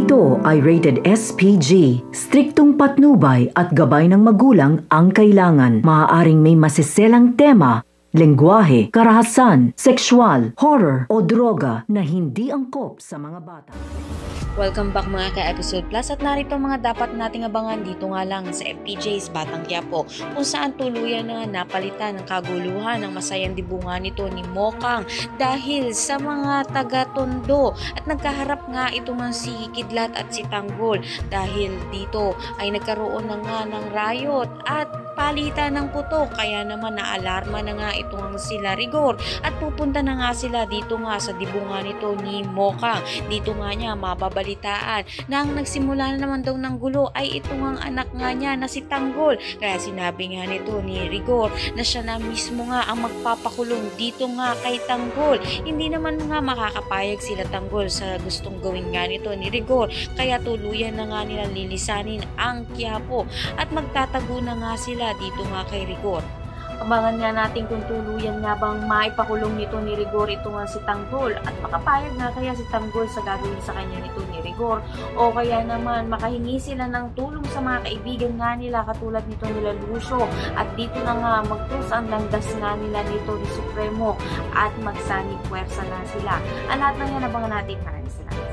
Ito ay rated SPG. Striktong patnubay at gabay ng magulang ang kailangan. Maaaring may masiselang tema, lengguwahe, karahasan, sexual, horror o droga na hindi angkop sa mga bata. Welcome back mga ka-Episode Plus at narito mga dapat nating abangan dito nga lang sa FPJ's Batang Quiapo kung saan tuluyan na napalitan ng kaguluhan ng masayang dibungan nito ni Mokang dahil sa mga taga-Tondo at nagkaharap nga ito nga si Kidlat at si Tanggol dahil dito ay nagkaroon na nga ng riot at palitan ng putok kaya naman naalarma na nga itong sila Rigor at pupunta na nga sila dito nga sa dibungan nito ni Mokang. Dito nga niya mababalitaan na ang nagsimula na naman daw ng gulo ay ito nga anak nga niya na si Tanggol. Kaya sinabi nga nito ni Rigor na siya na mismo nga ang magpapakulong dito nga kay Tanggol. Hindi naman nga makakapayag sila Tanggol sa gustong gawin nga nito ni Rigor. Kaya tuluyan na nga nila lilisanin ang Quiapo at magtatago na nga sila dito nga kay Rigor. Abangan nga natin kung tuluyan nga bang maipakulong nito ni Rigor ito nga si Tanggol at makapayag nga kaya si Tanggol sa gagawin sa kanya nito ni Rigor o kaya naman makahingi sila ng tulong sa mga kaibigan nga nila katulad nito nila Lucio at dito na nga magtus ang landas nga nila nito ni Supremo at magsanib puwersa nga sila. Ang lahat na yan abangan natin. Maraming salamat.